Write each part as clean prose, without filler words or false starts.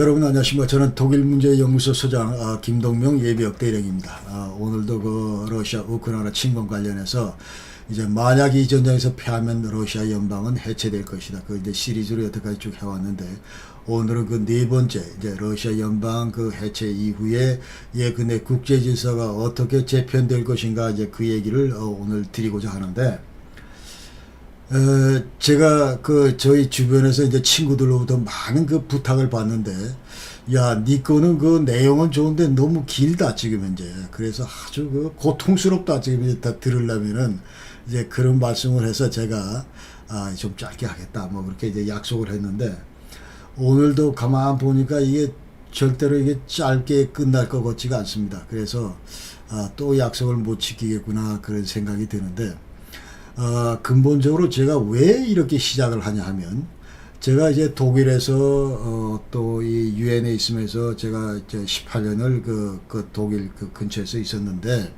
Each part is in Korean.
여러분 안녕하십니까. 저는 독일문제연구소 소장 김동명 예비역대령입니다. 오늘도 그 러시아 우크라이나 침공 관련해서 이제 만약 이 전쟁에서 패하면 러시아 연방은 해체될 것이다. 그 이제 시리즈로 여태까지 쭉 해왔는데 오늘은 그 네 번째 이제 러시아 연방 그 해체 이후에 근데 국제 질서가 어떻게 재편될 것인가 이제 그 얘기를 오늘 드리고자 하는데. 제가 그 저희 주변에서 이제 친구들로부터 많은 그 부탁을 받는데, 야, 니 거는 그 내용은 좋은데 너무 길다 지금 현재. 그래서 아주 그 고통스럽다 지금 이제 다 들으려면은 이제 그런 말씀을 해서 제가 좀 짧게 하겠다 뭐 그렇게 이제 약속을 했는데, 오늘도 가만 보니까 이게 절대로 이게 짧게 끝날 것 같지가 않습니다. 그래서 또 약속을 못 지키겠구나 그런 생각이 드는데. 근본적으로 제가 왜 이렇게 시작을 하냐 하면, 제가 이제 독일에서 또 이 유엔에 있으면서 제가 이제 18년을 그 독일 그 근처에서 있었는데,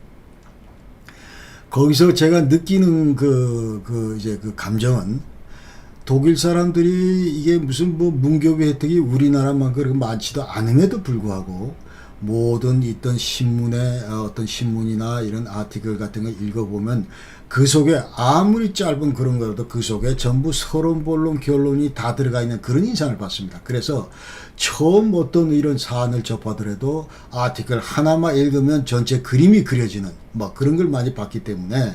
거기서 제가 느끼는 이제 그 감정은, 독일 사람들이 이게 무슨 뭐 문교비 혜택이 우리나라만큼 그렇게 많지도 않음에도 불구하고 모든 있던 신문에 어떤 신문이나 이런 아티클 같은 거 읽어보면 그 속에 아무리 짧은 그런 거라도 그 속에 전부 서론 본론 결론이 다 들어가 있는 그런 인상을 받습니다. 그래서 처음 어떤 이런 사안을 접하더라도 아티클 하나만 읽으면 전체 그림이 그려지는 뭐 그런 걸 많이 봤기 때문에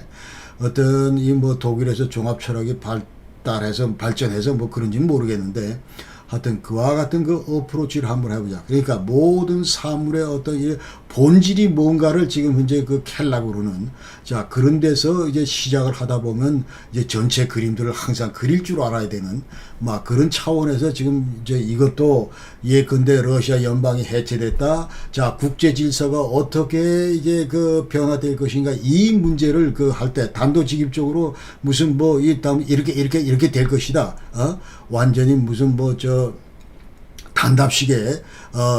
어떤 이 뭐 독일에서 종합 철학이 발전해서 뭐 그런지는 모르겠는데, 하여튼 그와 같은 그 어프로치를 한번 해보자. 그러니까 모든 사물의 어떤 이 본질이 뭔가를 지금 현재 그 캘라고 그러는, 자, 그런 데서 이제 시작을 하다 보면 이제 전체 그림들을 항상 그릴 줄 알아야 되는 막 그런 차원에서 지금 이제 이것도 예컨대 러시아 연방이 해체됐다. 자, 국제 질서가 어떻게 이제 그 변화될 것인가, 이 문제를 그 할 때 단도직입적으로 무슨 뭐 이렇게 될 것이다. 완전히 무슨 뭐 단답식의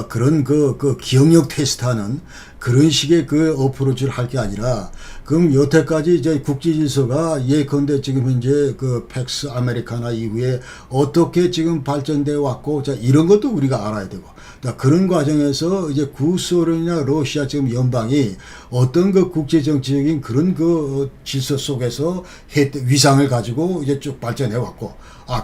그런 그 기억력 테스트하는 그런 식의 그 어프로치를 할 게 아니라, 그럼 여태까지 이제 국제 질서가 예컨대 지금 현재 그 팩스 아메리카나 이후에 어떻게 지금 발전되어 왔고, 자, 이런 것도 우리가 알아야 되고, 자, 그런 과정에서 이제 구소련이나 러시아 지금 연방이 어떤 그 국제 정치적인 그런 그 질서 속에서 위상을 가지고 이제 쭉 발전해 왔고,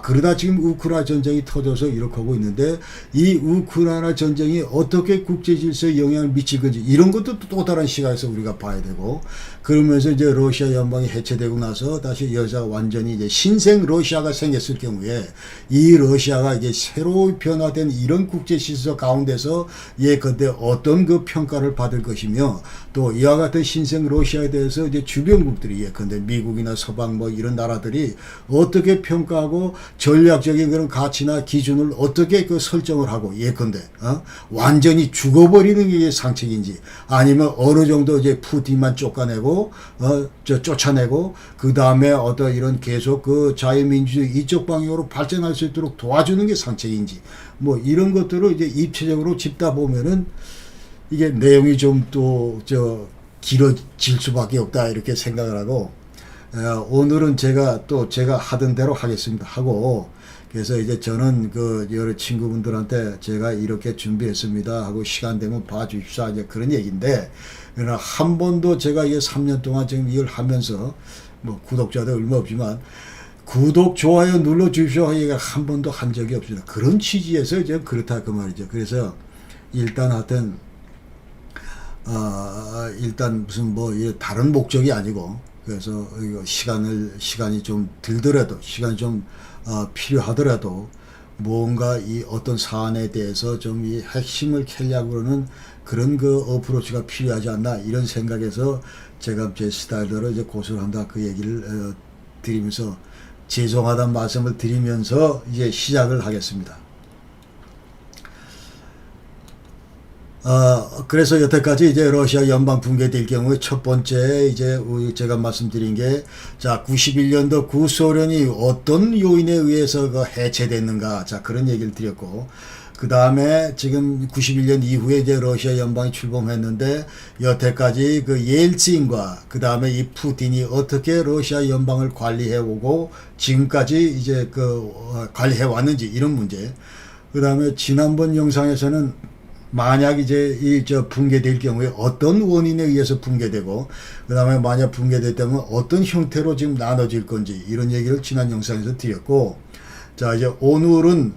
그러다 지금 우크라이나 전쟁이 터져서 이렇게 하고 있는데, 이 우크라이나 전쟁이 어떻게 국제 질서에 영향을 미칠 건지 이런 것도 또 다른 시각에서 우리가 봐야 되고, 그러면서 이제 러시아 연방이 해체되고 나서 다시 여자가 완전히 이제 신생 러시아가 생겼을 경우에 이 러시아가 이제 새로 변화된 이런 국제 질서 가운데서 예컨대 어떤 그 평가를 받을 것이며, 또 이와 같은 신생 러시아에 대해서 이제 주변국들이 예컨대 미국이나 서방 뭐 이런 나라들이 어떻게 평가하고 전략적인 그런 가치나 기준을 어떻게 그 설정을 하고, 예컨대 완전히 죽어버리는 게 상책인지, 아니면 어느 정도 이제 푸틴만 쫓아내고 그 다음에 어떤 이런 계속 그 자유민주주의 이쪽 방향으로 발전할 수 있도록 도와주는 게 상책인지, 뭐 이런 것들을 이제 입체적으로 짚다 보면은 이게 내용이 좀 또 길어질 수밖에 없다 이렇게 생각을 하고, 오늘은 제가 하던 대로 하겠습니다 하고, 그래서 이제 저는 그 여러 친구분들한테 제가 이렇게 준비했습니다 하고 시간 되면 봐주십사 이제 그런 얘기인데, 그러나 한 번도 제가 이게 3년 동안 지금 이걸 하면서 뭐 구독자도 얼마 없지만 구독 좋아요 눌러 주십시오 얘기가 한 번도 한 적이 없습니다. 그런 취지에서 이제 그렇다 그 말이죠. 그래서 일단 하여튼 일단 무슨 뭐 다른 목적이 아니고, 그래서 시간이 좀 들더라도, 시간이 좀 필요하더라도 뭔가 이 어떤 사안에 대해서 좀 이 핵심을 캐려고 그러는 그런 그 어프로치가 필요하지 않나 이런 생각에서 제가 제 스타일대로 이제 고수를 한다 그 얘기를 드리면서, 죄송하다는 말씀을 드리면서 이제 시작을 하겠습니다. 그래서 여태까지 이제 러시아 연방 붕괴될 경우에 첫 번째 이제 제가 말씀드린 게, 자, 91년도 구소련이 어떤 요인에 의해서 그 해체됐는가, 자, 그런 얘기를 드렸고, 그 다음에 지금 91년 이후에 이제 러시아 연방이 출범했는데, 여태까지 그 옐친과 그 다음에 이 푸틴이 어떻게 러시아 연방을 관리해 오고 지금까지 이제 관리해 왔는지 이런 문제, 그 다음에 지난번 영상에서는 만약 이제 붕괴될 경우에 어떤 원인에 의해서 붕괴되고, 그 다음에 만약 붕괴됐다면 어떤 형태로 지금 나눠질 건지 이런 얘기를 지난 영상에서 드렸고, 자, 이제 오늘은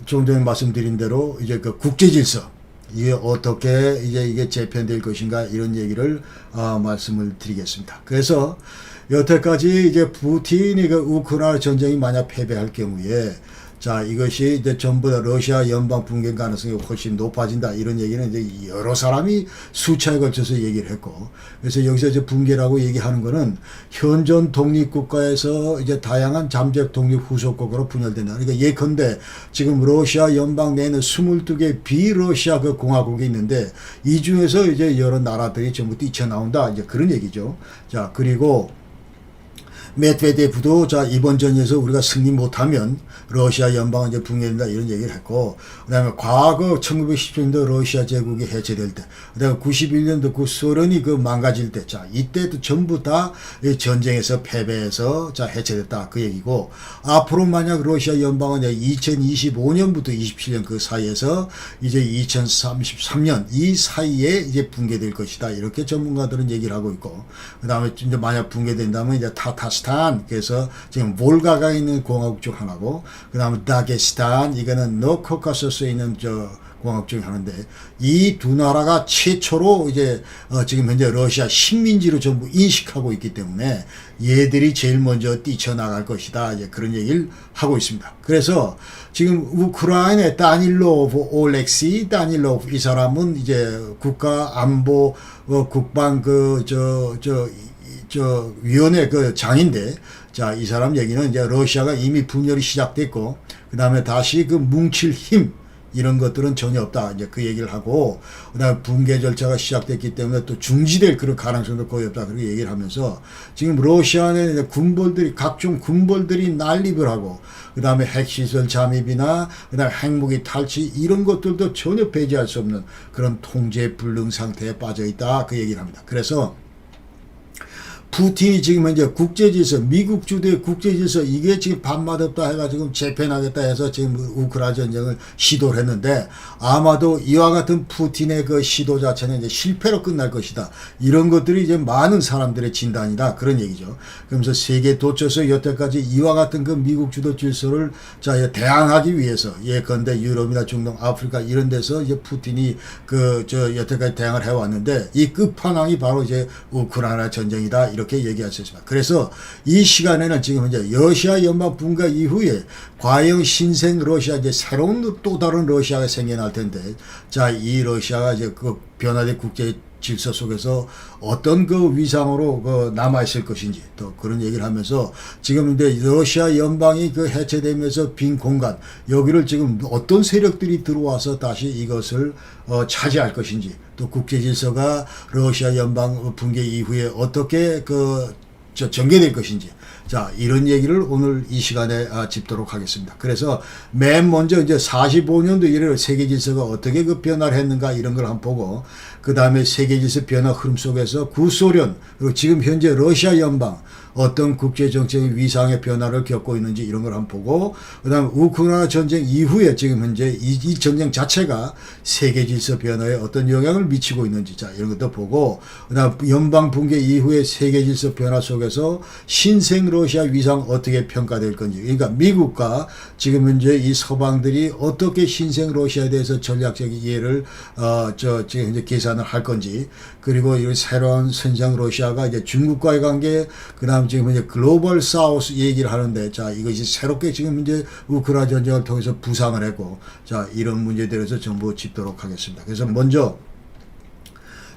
좀 전에 말씀드린 대로 이제 그 국제 질서, 이게 어떻게 이제 이게 재편될 것인가 이런 얘기를 말씀을 드리겠습니다. 그래서 여태까지 이제 푸틴이 그 우크라이나 전쟁이 만약 패배할 경우에, 자, 이것이 이제 전부 다 러시아 연방 붕괴 가능성이 훨씬 높아진다. 이런 얘기는 이제 여러 사람이 수차에 걸쳐서 얘기를 했고, 그래서 여기서 이제 붕괴라고 얘기하는 거는 현존 독립국가에서 이제 다양한 잠적 독립 후속국으로 분열된다. 그러니까 예컨대 지금 러시아 연방 내에는 22개 비러시아 그 공화국이 있는데 이 중에서 이제 여러 나라들이 전부 뛰쳐나온다. 이제 그런 얘기죠. 자, 그리고 메드베데프도 자, 이번 전에서 우리가 승리 못하면 러시아 연방은 이제 붕괴된다 이런 얘기를 했고, 그다음에 과거 1917년도 러시아 제국이 해체될 때, 그다음에 91년도 그 소련이 그 망가질 때, 자, 이때도 전부 다 전쟁에서 패배해서 자, 해체됐다 그 얘기고, 앞으로 만약 러시아 연방은 2025년부터 27년 그 사이에서 이제 2033년 이 사이에 이제 붕괴될 것이다 이렇게 전문가들은 얘기를 하고 있고, 그다음에 이제 만약 붕괴된다면 이제 타타스탄, 그래서 지금 볼가가 있는 공화국 중 하나고, 그 다음에 다게스탄, 이거는 노코카소스에 있는 공화국 중에 하나인데, 이 두 나라가 최초로 이제 지금 현재 러시아 식민지로 전부 인식하고 있기 때문에 얘들이 제일 먼저 뛰쳐나갈 것이다 이제 그런 얘기를 하고 있습니다. 그래서 지금 우크라이나의 다닐로프 이 사람은 이제 국가안보 국방 위원회 그 장인데, 자, 이 사람 얘기는 이제 러시아가 이미 분열이 시작됐고, 그 다음에 다시 그 뭉칠 힘, 이런 것들은 전혀 없다. 이제 그 얘기를 하고, 그 다음에 붕괴 절차가 시작됐기 때문에 또 중지될 그런 가능성도 거의 없다. 그렇게 얘기를 하면서 지금 러시아 내 군벌들이, 각종 군벌들이 난립을 하고, 그 다음에 핵시설 잠입이나, 그 다음에 핵무기 탈취, 이런 것들도 전혀 배제할 수 없는 그런 통제 불능 상태에 빠져 있다. 그 얘기를 합니다. 그래서 푸틴이 지금 현재 국제질서, 미국 주도의 국제질서, 이게 지금 반맛없다 해가지고 재편하겠다 해서 지금 우크라이나 전쟁을 시도를 했는데, 아마도 이와 같은 푸틴의 그 시도 자체는 이제 실패로 끝날 것이다. 이런 것들이 이제 많은 사람들의 진단이다. 그런 얘기죠. 그러면서 세계 도처에서 여태까지 이와 같은 그 미국 주도 질서를 자, 대항하기 위해서, 예컨대 유럽이나 중동, 아프리카 이런 데서 이제 푸틴이 여태까지 대항을 해왔는데, 이 끝판왕이 바로 이제 우크라이나 전쟁이다. 이렇게 얘기할 수 있습니다. 그래서 이 시간에는 지금 현재 러시아 연방 붕괴 이후에 과연 신생 러시아, 이제 새로운 또 다른 러시아가 생겨날 텐데, 자, 이 러시아가 이제 그 변화된 국제 질서 속에서 어떤 그 위상으로 그 남아있을 것인지 또 그런 얘기를 하면서, 지금 이제 러시아 연방이 그 해체되면서 빈 공간, 여기를 지금 어떤 세력들이 들어와서 다시 이것을 차지할 것인지, 또 국제 질서가 러시아 연방 붕괴 이후에 어떻게 전개될 것인지, 자, 이런 얘기를 오늘 이 시간에 짚도록 하겠습니다. 그래서 맨 먼저 이제 45년도 이래 세계 질서가 어떻게 그 변화를 했는가 이런 걸 한번 보고, 그 다음에 세계 질서 변화 흐름 속에서 구소련, 그리고 지금 현재 러시아 연방 어떤 국제정책의 위상의 변화를 겪고 있는지 이런 걸 한번 보고, 그 다음에 우크라이나 전쟁 이후에 지금 현재 이 전쟁 자체가 세계 질서 변화에 어떤 영향을 미치고 있는지, 자, 이런 것도 보고, 그 다음에 연방 붕괴 이후에 세계 질서 변화 속에서 신생 러시아 위상 어떻게 평가될 건지, 그러니까 미국과 지금 현재 이 서방들이 어떻게 신생 러시아에 대해서 전략적 이해를 지금 현재 계산을 할 건지, 그리고 이 새로운 선장 러시아가 이제 중국과의 관계, 그 다음 지금 이제 글로벌 사우스 얘기를 하는데, 자, 이것이 새롭게 지금 이제 우크라이나 전쟁을 통해서 부상을 했고, 자, 이런 문제들에서 전부 짚도록 하겠습니다. 그래서 먼저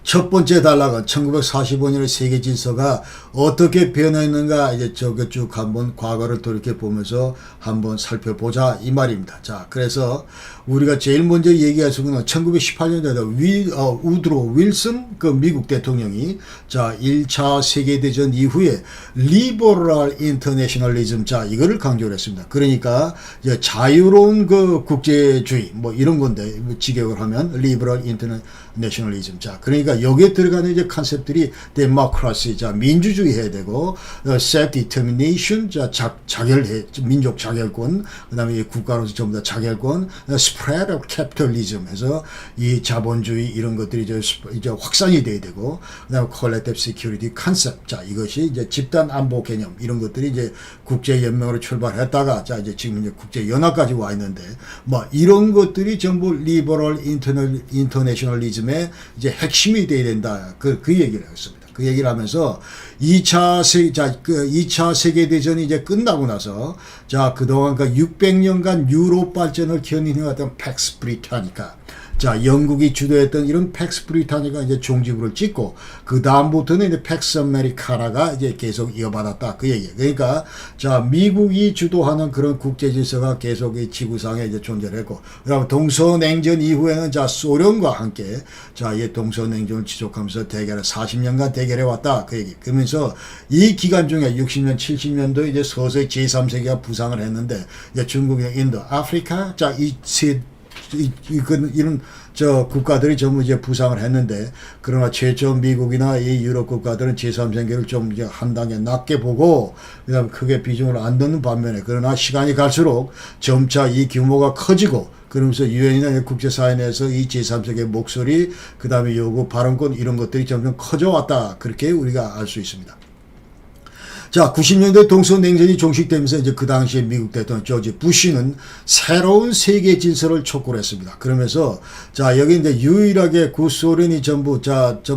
첫 번째 단락은 1945년의 세계 질서가 어떻게 변했는가, 이제 저거 쭉 한번 과거를 돌이켜 보면서 한번 살펴보자 이 말입니다. 자, 그래서 우리가 제일 먼저 얘기할 수 있는 1918년도에 우드로 윌슨 그 미국 대통령이, 자, 1차 세계대전 이후에 리버럴 인터내셔널리즘, 자, 이거를 강조를 했습니다. 그러니까 이제 자유로운 그 국제주의 뭐 이런 건데, 직역을 하면 리버럴 인터내셔널리즘. 자, 그러니까 그러니까 여기에 들어가는 이제 컨셉들이 데모크라시, 자 민주주의 해야 되고, self determination, 자 자결해 민족 자결권, 그다음에 국가로서 전부 다 자결권, spread of capitalism 해서 이 자본주의 이런 것들이 이제 확산이 돼야 되고, 그다음에 collective security concept, 자 이것이 이제 집단 안보 개념 이런 것들이 이제 국제 연맹으로 출발했다가 자 이제 지금 이제 국제 연합까지 와 있는데 뭐 이런 것들이 전부 리버럴 인터내셔널리즘의 이제 핵심이 돼야 된다. 그 얘기를 했습니다. 그 얘기를 하면서 2차 세계대전이 이제 끝나고 나서 자 그동안 그 600년간 유럽 발전을 견인해왔던 팩스 브리타니카, 자 영국이 주도했던 이런 팩스 브리타니가 이제 종지부를 찍고 그 다음부터는 이제 팩스 아메리카나가 이제 계속 이어받았다 그 얘기. 그러니까 자 미국이 주도하는 그런 국제 질서가 계속 이 지구상에 이제 존재했고, 그다음 동서냉전 이후에는 자 소련과 함께 자이 동서냉전을 지속하면서 대결을 40년간 대결해 왔다 그 얘기. 그러면서 이 기간 중에 60년 70년도 이제 서서히 제3세계가 부상을 했는데 이제 중국이나 인도, 아프리카 이런 저 국가들이 전부 이제 부상을 했는데, 그러나 최초 미국이나 이 유럽 국가들은 제3세계를 좀 이제 한 단계 낮게 보고 그다음 크게 비중을 안 넣는 반면에, 그러나 시간이 갈수록 점차 이 규모가 커지고 그러면서 유엔이나 국제사회 내에서 이 제3세계 목소리, 그 다음에 요구 발언권 이런 것들이 점점 커져왔다 그렇게 우리가 알 수 있습니다. 자, 90년대 동서냉전이 종식되면서 이제 그 당시에 미국 대통령 조지 부시는 새로운 세계 질서를 촉구를 했습니다. 그러면서 자, 여기 이제 유일하게 구소련이 전부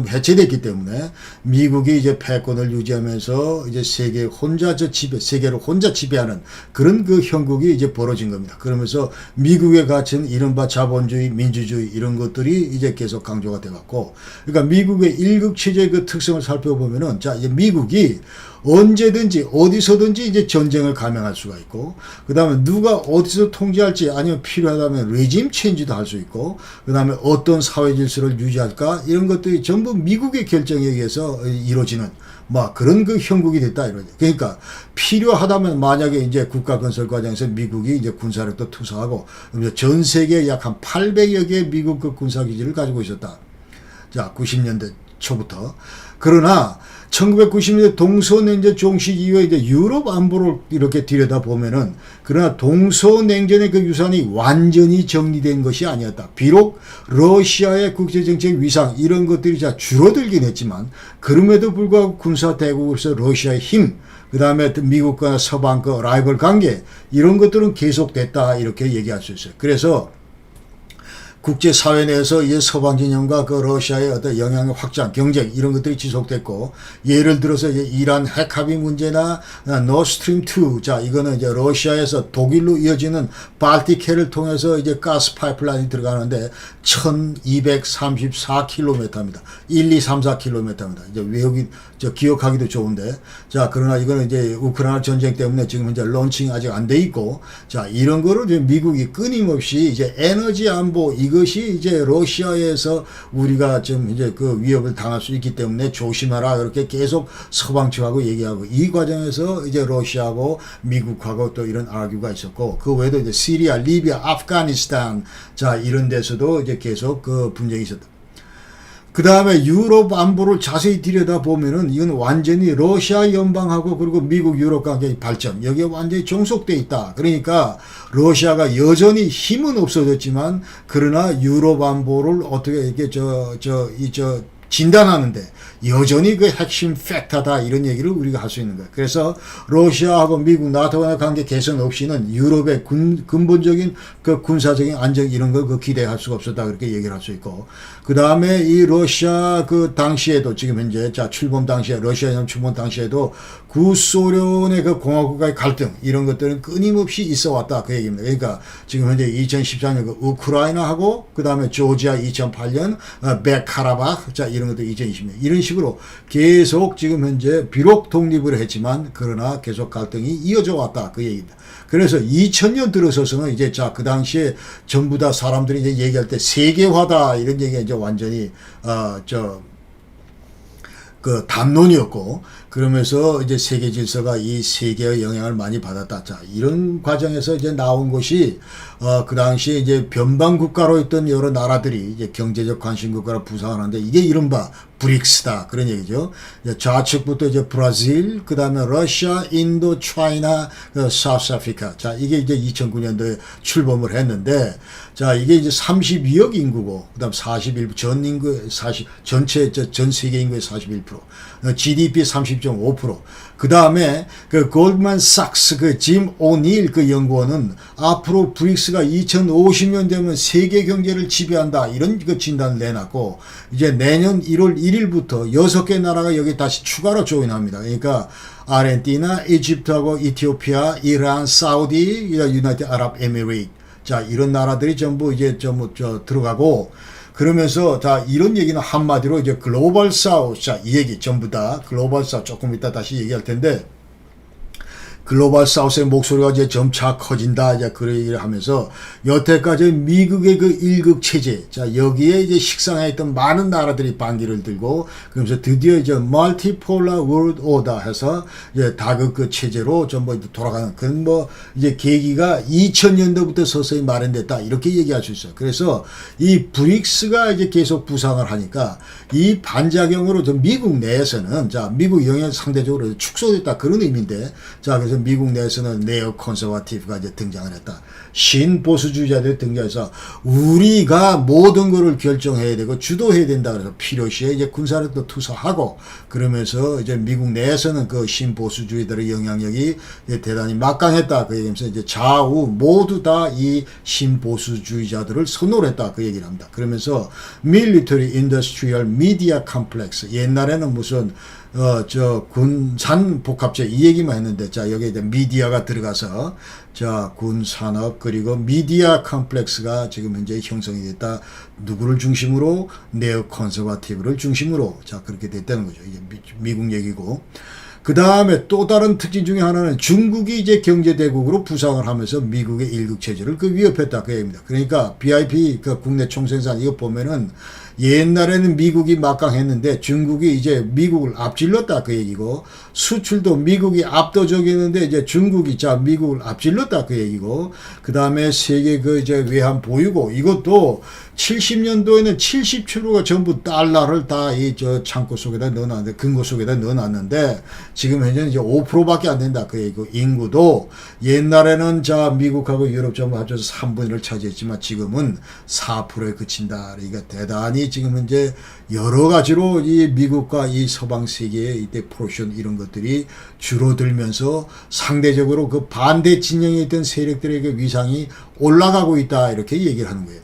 해체됐기 때문에 미국이 이제 패권을 유지하면서 이제 세계를 혼자 지배하는 그런 그 형국이 이제 벌어진 겁니다. 그러면서 미국에 갇힌 이른바 자본주의, 민주주의 이런 것들이 이제 계속 강조가 돼 왔고, 그러니까 미국의 일극체제의 그 특성을 살펴보면은 자, 이제 미국이 언제든지 어디서든지 이제 전쟁을 감행할 수가 있고, 그 다음에 누가 어디서 통제할지 아니면 필요하다면 레짐 체인지도 할 수 있고, 그 다음에 어떤 사회 질서를 유지할까 이런 것들이 전부 미국의 결정에 의해서 이루어지는 뭐 그런 그 형국이 됐다 이러죠. 그러니까 필요하다면 만약에 이제 국가 건설 과정에서 미국이 이제 군사력도 투사하고 전 세계에 약 한 800여 개의 미국 그 군사기지를 가지고 있었다. 자, 90년대 초부터. 그러나 1990년대 동서냉전 종식 이후에 이제 유럽 안보를 이렇게 들여다보면은, 그러나 동서냉전의 그 유산이 완전히 정리된 것이 아니었다. 비록 러시아의 국제정책 위상 이런 것들이 줄어들긴 했지만, 그럼에도 불구하고 군사대국으로서 러시아의 힘, 그 다음에 미국과 서방 그 라이벌 관계 이런 것들은 계속됐다 이렇게 얘기할 수 있어요. 그래서 국제사회 내에서 이 서방 진영과 그 러시아의 어떤 영향의 확장, 경쟁 이런 것들이 지속됐고, 예를 들어서 이제 이란 핵합의 문제나 노스트림 2, 자 이거는 이제 러시아에서 독일로 이어지는 발티크해를 통해서 이제 가스 파이프라인이 들어가는데 1234km입니다. 1, 2, 3, 4km입니다. 이제 외국인 기억하기도 좋은데, 자 그러나 이거는 이제 우크라이나 전쟁 때문에 지금 이제 론칭 아직 안 돼 있고, 자 이런 거를 이제 미국이 끊임없이 이제 에너지 안보 이것이 이제 러시아에서 우리가 좀 이제 그 위협을 당할 수 있기 때문에 조심하라 이렇게 계속 서방 측하고 얘기하고, 이 과정에서 이제 러시아하고 미국하고 또 이런 아규가 있었고, 그 외에도 이제 시리아, 리비아, 아프가니스탄 자 이런 데서도 이제 계속 그 분쟁이 있었다. 그 다음에 유럽 안보를 자세히 들여다보면은 이건 완전히 러시아 연방하고 그리고 미국 유럽 관계의 발전, 여기에 완전히 종속돼 있다. 그러니까 러시아가 여전히 힘은 없어졌지만, 그러나 유럽 안보를 어떻게 이렇게 진단하는데 여전히 그 핵심 팩터다 이런 얘기를 우리가 할 수 있는 거예요. 그래서 러시아하고 미국, 나토 간의 관계 개선 없이는 유럽의 근본적인 그 군사적인 안정 이런 걸 그 기대할 수가 없었다 그렇게 얘기를 할 수 있고, 그 다음에 이 러시아 그 당시에도 지금 현재 출범 당시에 러시아 출범 당시에도 구소련의 그 공화국과의 갈등 이런 것들은 끊임없이 있어 왔다 그 얘기입니다. 그러니까 지금 현재 2014년 그 우크라이나하고 그 다음에 조지아 2008년 베카라바흐 자 이런 것도 2020년 이런 식으로 계속 지금 현재 비록 독립을 했지만 그러나 계속 갈등이 이어져 왔다 그 얘기입니다. 그래서 2000년 들어서서는 이제 그 당시에 전부 다 사람들이 이제 얘기할 때 세계화다 이런 얘기가 이제 완전히 그 담론이었고, 그러면서 이제 세계 질서가 이 세계의 영향을 많이 받았다. 자, 이런 과정에서 이제 나온 것이 그 당시에 이제 변방 국가로 있던 여러 나라들이 이제 경제적 관심 국가로 부상하는데 이게 이른바 브릭스다 그런 얘기죠. 좌측부터 이제 브라질, 그 다음에 러시아, 인도, 차이나, 사우스 아프리카. 자, 이게 이제 2009년도에 출범을 했는데, 자, 이게 이제 32억 인구고, 그 다음 41, 전 인구, 40, 전체, 전 세계 인구의 41%, GDP 30.5%. 그 다음에 그 골드만삭스 그 짐 오닐 그 연구원은 앞으로 브릭스가 2050년 되면 세계 경제를 지배한다 이런 그 진단을 내놨고 이제 내년 1월 1일부터 6개 나라가 여기 다시 추가로 조인합니다. 그러니까 아르헨티나, 이집트하고 이티오피아, 이란, 사우디, 유나이티드 아랍 에미레이트. 자, 이런 나라들이 전부 이제 들어가고 그러면서 다 이런 얘기는 한마디로 이제 글로벌 사우스, 자, 이 얘기 전부 다 글로벌 사우스 조금 이따 다시 얘기할 텐데 글로벌 사우스의 목소리가 이제 점차 커진다. 이제 그런 얘기를 하면서 여태까지 미국의 그 일극 체제, 자, 여기에 이제 식상해 있던 많은 나라들이 반기를 들고 그러면서 드디어 이제 멀티폴라 월드 오더 해서 이제 다극 그 체제로 전부 이제 돌아가는 그런 뭐 이제 계기가 2000년도부터 서서히 마련됐다. 이렇게 얘기할 수 있어요. 그래서 이 브릭스가 이제 계속 부상을 하니까 이 반작용으로 좀 미국 내에서는 자, 미국 영향이 상대적으로 축소됐다. 그런 의미인데 자, 그래서 미국 내에서는 네오 컨서바티브가 이제 등장을 했다. 신보수주의자들이 등장해서 우리가 모든 것을 결정해야 되고 주도해야 된다. 그래서 필요시에 이제 군사를 또 투사하고 그러면서 이제 미국 내에서는 그 신보수주의들의 영향력이 대단히 막강했다. 그 얘기하면서 이제 좌우 모두 다 이 신보수주의자들을 선호를 했다. 그 얘기를 합니다. 그러면서 밀리터리 인더스트리얼 미디어 컴플렉스 옛날에는 무슨 군산 복합체 이 얘기만 했는데 자 여기에 이제 미디어가 들어가서 자 군산업 그리고 미디어 컴플렉스가 지금 현재 형성이 됐다. 누구를 중심으로 네오 컨서바티브를 중심으로 자 그렇게 됐다는 거죠. 이게 미국 얘기고. 그 다음에 또 다른 특징 중에 하나는 중국이 이제 경제대국으로 부상을 하면서 미국의 일극체제를 그 위협했다. 그 얘기입니다. 그러니까 BIP, 그 국내 총생산 이거 보면은 옛날에는 미국이 막강했는데 중국이 이제 미국을 앞질렀다. 그 얘기고 수출도 미국이 압도적이었는데 이제 중국이 자 미국을 앞질렀다. 그 얘기고 그 다음에 세계 그 이제 외환 보유고 이것도 70년도에는 70%가 전부 달러를 다 이 저 창고 속에다 넣어놨는데 금고 속에다 넣어놨는데 지금 현재는 이제 5%밖에 안 된다. 그 얘기고 인구도 옛날에는 자 미국하고 유럽 전부 합쳐서 3분의 1을 차지했지만 지금은 4%에 그친다. 그러니까 대단히 지금 현재 여러 가지로 이 미국과 이 서방 세계의 이때 포션 이런 것들이 줄어들면서 상대적으로 그 반대 진영에 있던 세력들에게 위상이 올라가고 있다. 이렇게 얘기를 하는 거예요.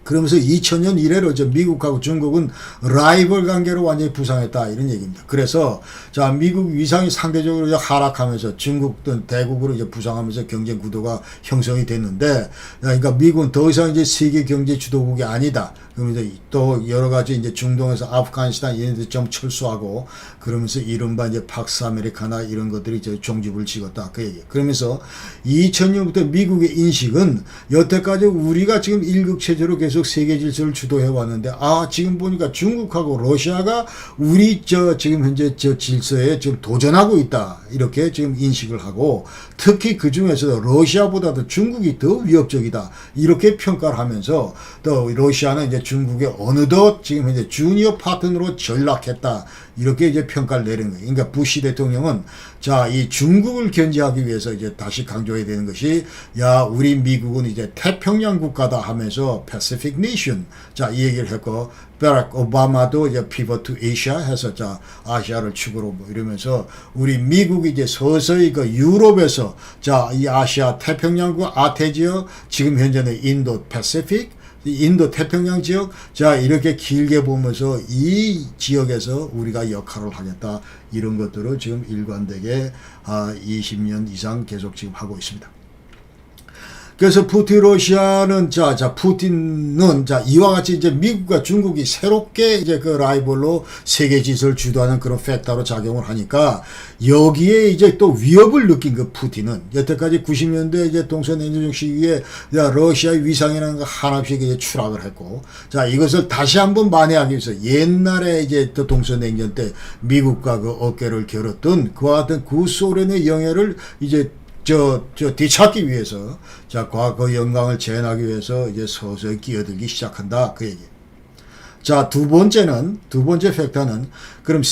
그러면서 2000년 이래로 이제 미국하고 중국은 라이벌 관계로 완전히 부상했다 이런 얘기입니다. 그래서 자 미국 위상이 상대적으로 이제 하락하면서 중국도 대국으로 이제 부상하면서 경쟁 구도가 형성이 됐는데 그러니까 미국은 더 이상 이제 세계 경제 주도국이 아니다. 그러면서 또 여러 가지 이제 중동에서 아프가니스탄 이런 데 좀 철수하고 그러면서 이른바 이제 팍스 아메리카나 이런 것들이 이제 종집을 찍었다. 그 얘기. 그러면서 2000년부터 미국의 인식은 여태까지 우리가 지금 일극 체제로 계속 세계 질서를 주도해 왔는데 아 지금 보니까 중국하고 러시아가 우리 지금 현재 질서에 지금 도전하고 있다. 이렇게 지금 인식을 하고 특히 그 중에서도 러시아보다도 중국이 더 위협적이다. 이렇게 평가를 하면서 또 러시아는 이제 중국의 어느덧 지금 현재 주니어 파트너로 전락했다. 이렇게 이제 평가를 내린 거예요. 그러니까 부시 대통령은 자, 이 중국을 견제하기 위해서 이제 다시 강조해야 되는 것이 야, 우리 미국은 이제 태평양 국가다 하면서 Pacific Nation. 자, 이 얘기를 했고 바락 오바마도 이제 Pivot to Asia 해서 자, 아시아를 축으로 뭐 이러면서 우리 미국이 이제 서서히 그 유럽에서 자, 이 아시아 태평양과 아태 지역 지금 현재는 인도 패시픽 인도 태평양 지역 자 이렇게 길게 보면서 이 지역에서 우리가 역할을 하겠다 이런 것들을 지금 일관되게 20년 이상 계속 지금 하고 있습니다. 그래서 푸틴 러시아는 자 푸틴은 이와 같이 이제 미국과 중국이 새롭게 이제 그 라이벌로 세계 질서를 주도하는 그런 팩터로 작용을 하니까 여기에 이제 또 위협을 느낀 그 푸틴은 여태까지 90년대 이제 동서냉전 시기에 러시아의 위상이라는 거 하나씩 이제 추락을 했고 자 이것을 다시 한번 만회하기 위해서 옛날에 이제 또 동서냉전 때 미국과 그 어깨를 겨뤘던 그와 같은 구소련의 영해를 이제 되찾기 위해서 과거 영광을 재현하기 위해서 이제 서서히 끼어들기 시작한다 그 얘기. 자 두 번째 팩터는 그럼